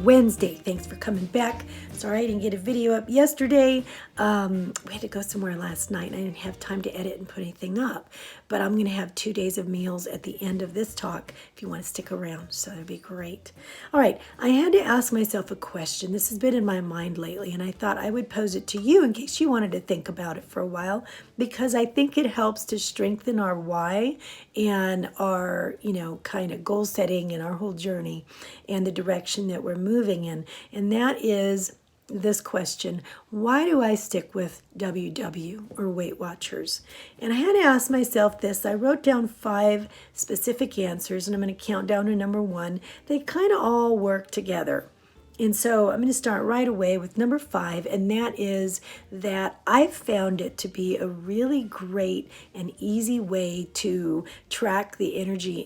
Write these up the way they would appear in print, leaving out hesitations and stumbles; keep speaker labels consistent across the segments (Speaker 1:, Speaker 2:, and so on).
Speaker 1: Wednesday. Thanks for coming back. Sorry I didn't get a video up yesterday. We had to go somewhere last night and I didn't have time to edit and put anything up. But I'm going to have 2 days of meals at the end of this talk if you want to stick around. So that'd be great. All right, I had to ask myself a question. This has been in my mind lately, and I thought I would pose it to you in case you wanted to think about it for a while, because I think it helps to strengthen our why and our, kind of goal setting and our whole journey and the direction that we're moving in. And that is this question: why do I stick with WW or Weight Watchers? And I had to ask myself this. I wrote down 5 specific answers, and I'm going to count down to number 1. They kind of all work together. And so I'm going to start right away with number 5, and that is that I've found it to be a really great and easy way to track the energy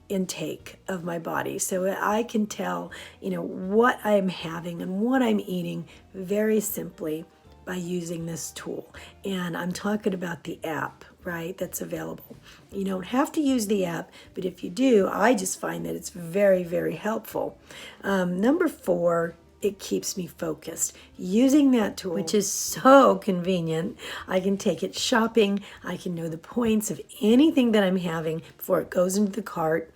Speaker 1: intake of my body. So I can tell, what I'm having and what I'm eating very simply by using this tool. And I'm talking about the app, right, that's available. You don't have to use the app, but if you do, I just find that it's very, very helpful. Number 4, it keeps me focused. Using that tool, which is so convenient, I can take it shopping. I can know the points of anything that I'm having before it goes into the cart.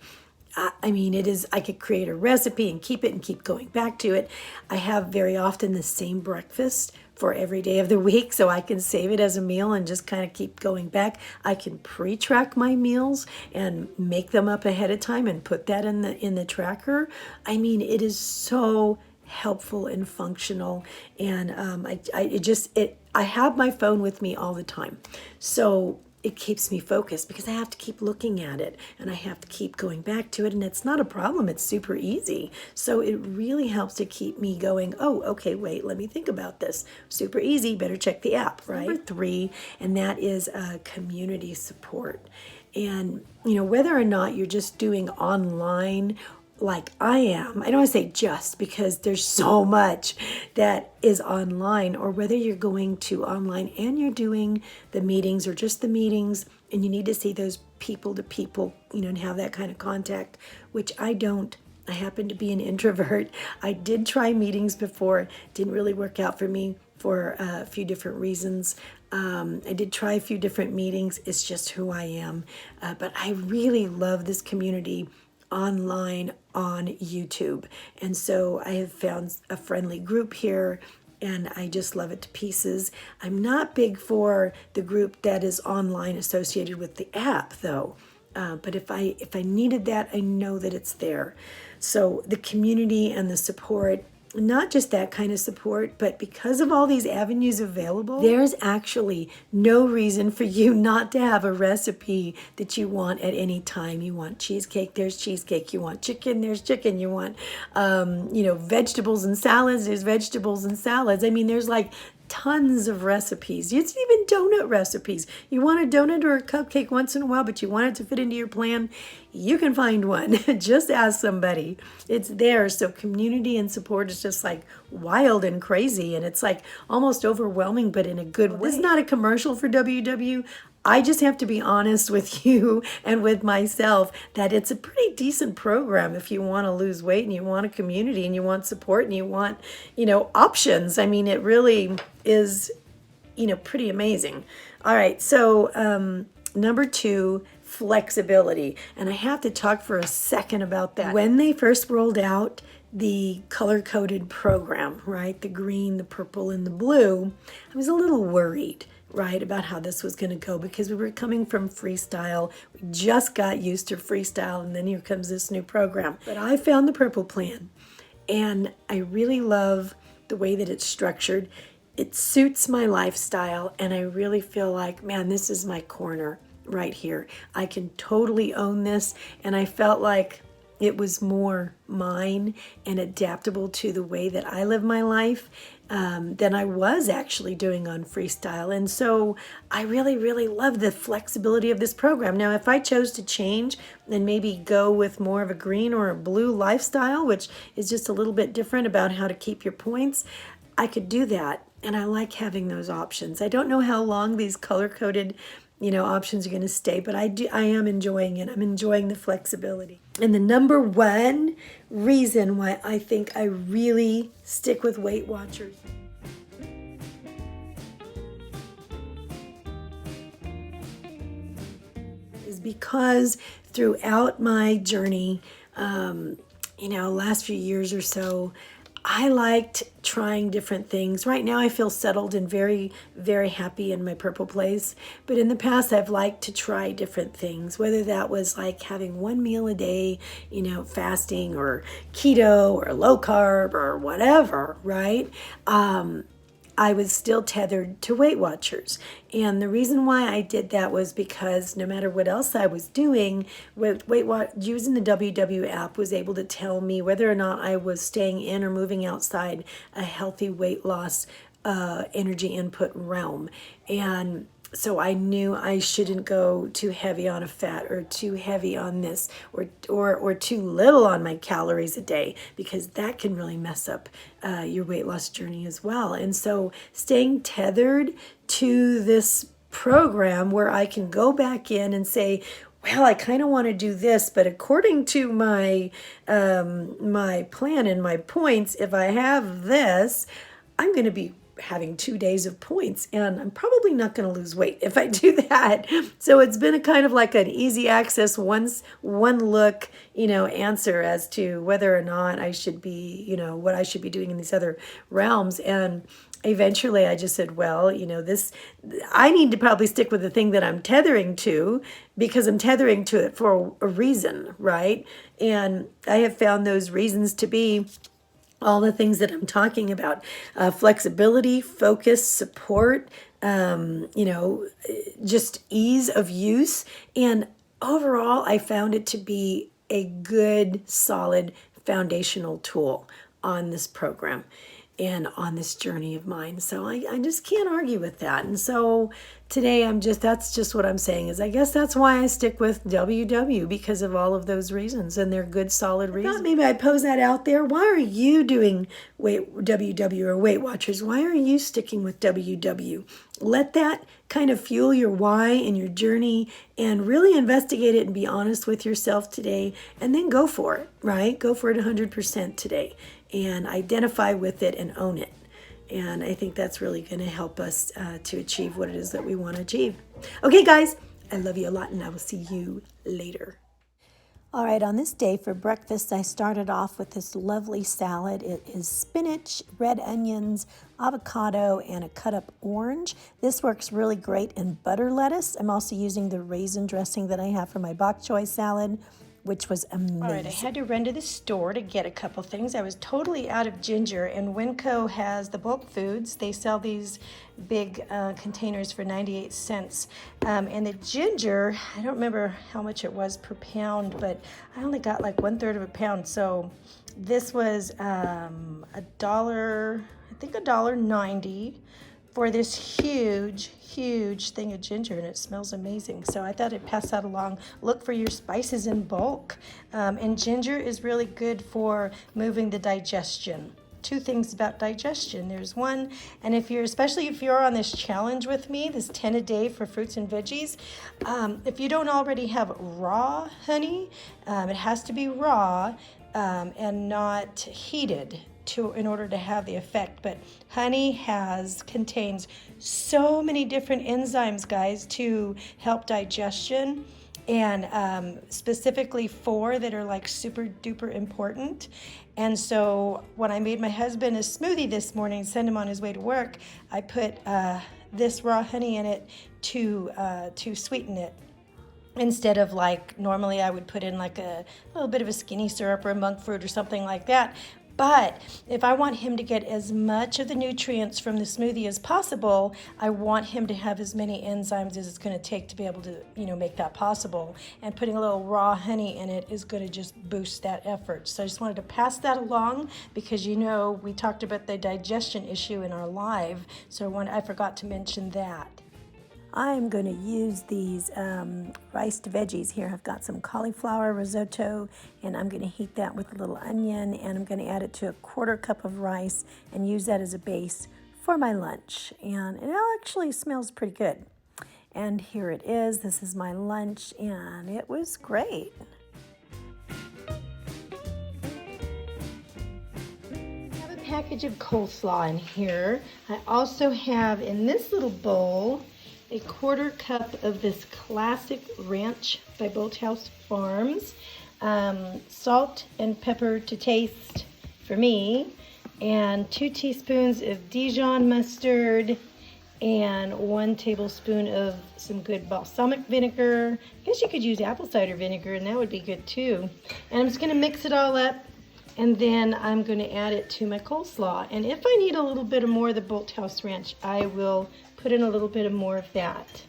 Speaker 1: I could create a recipe and keep it and keep going back to it. I have very often the same breakfast for every day of the week, so I can save it as a meal and just kind of keep going back. I can pre-track my meals and make them up ahead of time and put that in the tracker. It is so helpful and functional, and I have my phone with me all the time, so it keeps me focused because I have to keep looking at it and I have to keep going back to it, and it's not a problem. It's super easy. So it really helps to keep me going, oh, okay, wait, let me think about this. Super easy, better check the app, right? Number 3, and that is community support. And, whether or not you're just doing online like I am, I don't want to say just because there's so much that is online, or whether you're going to online and you're doing the meetings or just the meetings and you need to see those people to people, and have that kind of contact, which I don't. I happen to be an introvert. I did try meetings before. It didn't really work out for me for a few different reasons. I did try a few different meetings. It's just who I am. But I really love this community online on YouTube. And so I have found a friendly group here, and I just love it to pieces. I'm not big for the group that is online associated with the app, though. But if I needed that, I know that it's there. So the community and the support, not just that kind of support, but because of all these avenues available, there's actually no reason for you not to have a recipe that you want at any time. You want cheesecake, there's cheesecake. You want chicken, there's chicken. You want, vegetables and salads, there's vegetables and salads. There's like tons of recipes. It's even donut recipes. You want a donut or a cupcake once in a while, but you want it to fit into your plan, you can find one. Just ask somebody. It's there. So community and support is just like wild and crazy, and it's like almost overwhelming, but in a good way. This is not a commercial for WW. I just have to be honest with you and with myself that it's a pretty decent program if you want to lose weight and you want a community and you want support and you want, options. It really is, pretty amazing. All right. So number 2, flexibility. And I have to talk for a second about that. When they first rolled out the color-coded program, right? The green, the purple, and the blue, I was a little worried, right, about how this was going to go, because we were coming from freestyle. We just got used to freestyle, and then here comes this new program. But I found the purple plan, and I really love the way that it's structured. It suits my lifestyle, and I really feel like, man, this is my corner right here. I can totally own this, and I felt like it was more mine and adaptable to the way that I live my life than I was actually doing on freestyle. And so I really, really love the flexibility of this program. Now, if I chose to change and maybe go with more of a green or a blue lifestyle, which is just a little bit different about how to keep your points, I could do that. And I like having those options. I don't know how long these color-coded options are going to stay, but I am enjoying it. I'm enjoying the flexibility. And the number one reason why I think I really stick with Weight Watchers is because throughout my journey, last few years or so, I liked trying different things. Right now I feel settled and very, very happy in my purple place. But in the past I've liked to try different things, whether that was like having one meal a day, fasting or keto or low carb or whatever, right? I was still tethered to Weight Watchers. And the reason why I did that was because no matter what else I was doing, using the WW app was able to tell me whether or not I was staying in or moving outside a healthy weight loss energy input realm. And so I knew I shouldn't go too heavy on a fat or too heavy on this or too little on my calories a day, because that can really mess up your weight loss journey as well. And so staying tethered to this program where I can go back in and say, well, I kind of want to do this, but according to my my plan and my points, if I have this, I'm going to be having 2 days of points, and I'm probably not going to lose weight if I do that. So it's been a kind of like an easy access, one look, answer as to whether or not I should be, what I should be doing in these other realms. And eventually I just said, well, I need to probably stick with the thing that I'm tethering to, because I'm tethering to it for a reason, right? And I have found those reasons to be all the things that I'm talking about: flexibility, focus, support, just ease of use. And overall, I found it to be a good, solid, foundational tool on this program and on this journey of mine. So I just can't argue with that. And so today that's just what I'm saying is I guess that's why I stick with WW, because of all of those reasons, and they're good, solid reasons. I thought maybe I'd pose that out there. Why are you doing WW or Weight Watchers? Why are you sticking with WW? Let that kind of fuel your why and your journey, and really investigate it and be honest with yourself today, and then go for it, right? Go for it 100% today and identify with it and own it. And I think that's really going to help us to achieve what it is that we want to achieve. Okay, guys, I love you a lot, and I will see you later. All right, on this day for breakfast, I started off with this lovely salad. It is spinach, red onions, avocado, and a cut-up orange. This works really great in butter lettuce. I'm also using the raisin dressing that I have for my bok choy salad, which was amazing. All right, I had to run to the store to get a couple things. I was totally out of ginger, and Winco has the bulk foods. They sell these big containers for 98 cents. And the ginger, I don't remember how much it was per pound, but I only got like 1/3 of a pound. So this was $1.90 for this huge thing of ginger, and it smells amazing. So I thought I'd pass that along. Look for your spices in bulk. And ginger is really good for moving the digestion. 2 things about digestion. There's one, and especially if you're on this challenge with me, this 10 a day for fruits and veggies, if you don't already have raw honey, it has to be raw and not heated in order to have the effect. But honey contains so many different enzymes, guys, to help digestion, and specifically 4 that are like super duper important. And so when I made my husband a smoothie this morning, send him on his way to work, I put this raw honey in it to sweeten it, instead of like normally I would put in like a little bit of a skinny syrup or a monk fruit or something like that. But if I want him to get as much of the nutrients from the smoothie as possible, I want him to have as many enzymes as it's going to take to be able to, make that possible. And putting a little raw honey in it is going to just boost that effort. So I just wanted to pass that along, because we talked about the digestion issue in our live, so I forgot to mention that. I'm going to use these riced veggies here. I've got some cauliflower risotto, and I'm going to heat that with a little onion, and I'm going to add it to a 1/4 cup of rice and use that as a base for my lunch. And it actually smells pretty good. And here it is. This is my lunch, and it was great. Package of coleslaw in here. I also have in this little bowl a 1/4 cup of this classic ranch by Bolthouse Farms, salt and pepper to taste for me, and 2 teaspoons of Dijon mustard, and 1 tablespoon of some good balsamic vinegar. I guess you could use apple cider vinegar, and that would be good too. And I'm just going to mix it all up, and then I'm going to add it to my coleslaw. And if I need a little bit more of the Bolthouse Ranch, I will put in a little bit more of that.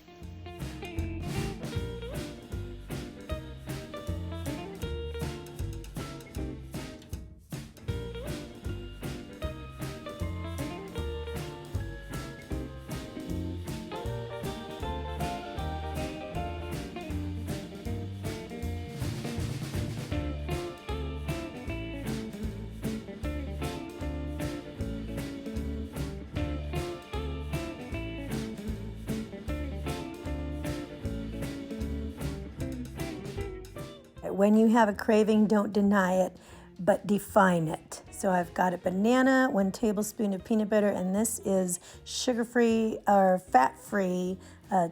Speaker 1: When you have a craving, don't deny it, but define it. So I've got a banana, 1 tablespoon of peanut butter, and this is sugar-free or fat-free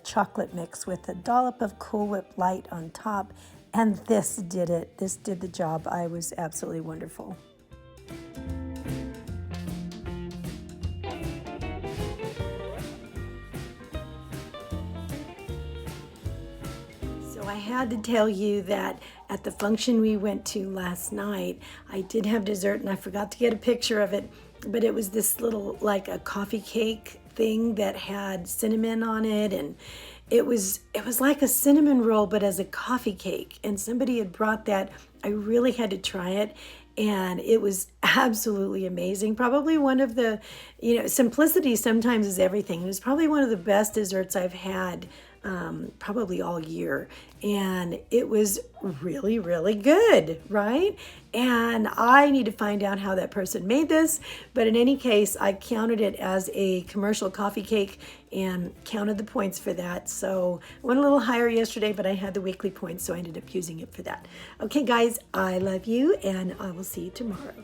Speaker 1: chocolate mix with a dollop of Cool Whip Light on top. And this did it. This did the job. I was absolutely wonderful. I had to tell you that at the function we went to last night, I did have dessert, and I forgot to get a picture of it, but it was this little, like a coffee cake thing that had cinnamon on it, and it was like a cinnamon roll, but as a coffee cake, and somebody had brought that. I really had to try it, and it was absolutely amazing. Probably one of the, simplicity sometimes is everything. It was probably one of the best desserts I've had probably all year, and it was really, really good, right? And I need to find out how that person made this, but in any case, I counted it as a commercial coffee cake and counted the points for that. So I went a little higher yesterday, but I had the weekly points, so I ended up using it for that. Okay, guys, I love you, and I will see you tomorrow.